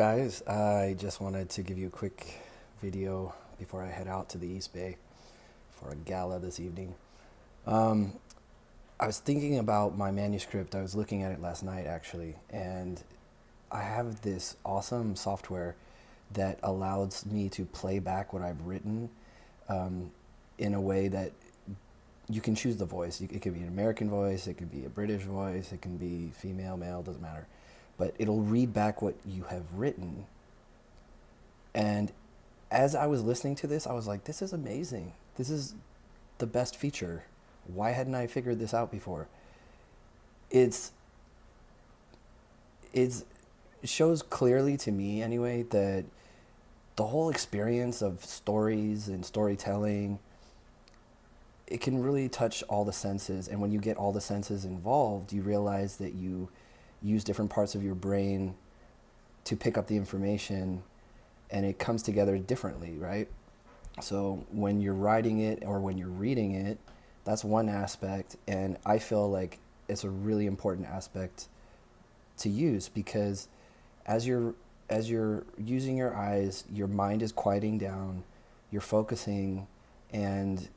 guys? I just wanted to give you a quick video before I head out to the East Bay for a gala this evening. Um, I was thinking about my manuscript. I was looking at it last night actually, and I have this awesome software that allows me to play back what I've written um, in a way that you can choose the voice. It could be an American voice, it could be a British voice, it can be female, male, doesn't matter. But it'll read back what you have written. And as I was listening to this, I was like, this is amazing. This is the best feature. Why hadn't I figured this out before? It's, it shows clearly to me anyway that the whole experience of stories and storytelling, it can really touch all the senses. And when you get all the senses involved, you realize that you use different parts of your brain to pick up the information, and it comes together differently, right? So when you're writing it or when you're reading it, that's one aspect, and I feel like it's a really important aspect to use because as you're using your eyes, your mind is quieting down, you're focusing, and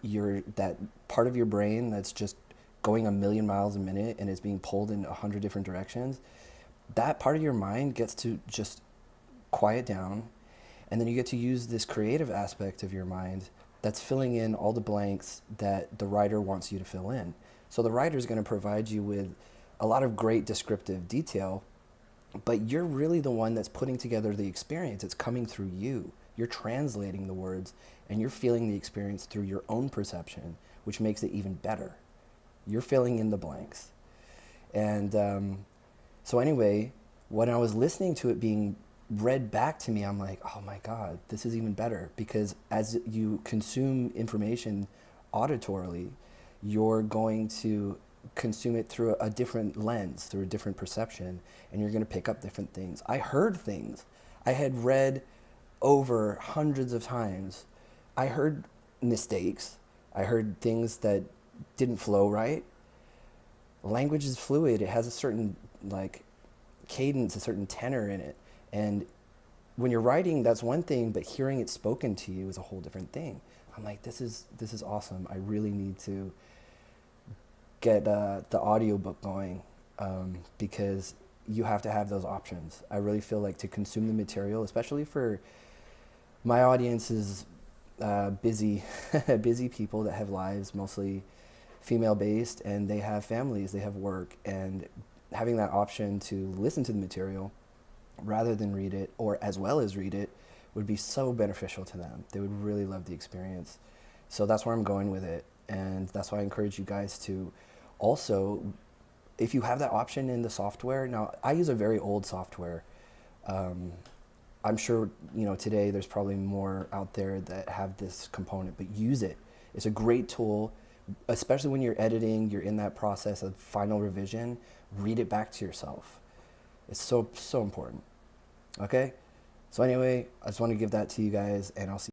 you're that part of your brain that's just going a million miles a minute and is being pulled in 100 different directions. That part of your mind gets to just quiet down, and then you get to use this creative aspect of your mind that's filling in all the blanks that the writer wants you to fill in. So the writer is going to provide you with a lot of great descriptive detail, but you're really the one that's putting together the experience. It's coming through you. You're translating the words, and you're feeling the experience through your own perception, which makes it even better. You're filling in the blanks. And so anyway, when I was listening to it being read back to me, I'm like, oh my God, this is even better, because as you consume information auditorily, you're going to consume it through a different lens, through a different perception, and you're going to pick up different things. I heard things I had read over hundreds of times. I heard mistakes. I heard things that didn't flow right. Language is fluid. It has a certain like cadence, a certain tenor in it. And when you're writing, that's one thing, but hearing it spoken to you is a whole different thing. I'm like, this is awesome. I really need to get the audiobook going because you have to have those options. I really feel like to consume the material, especially for my audience is busy, busy people that have lives, mostly female based, and they have families, they have work, and having that option to listen to the material rather than read it, or as well as read it, would be so beneficial to them. They would really love the experience. So that's where I'm going with it, and that's why I encourage you guys to also, if you have that option in the software. Now, I use a very old software. I'm sure, today there's probably more out there that have this component, but use it. It's a great tool, especially when you're editing, you're in that process of final revision. Read it back to yourself. It's so important. Okay? So anyway, I just want to give that to you guys, and I'll see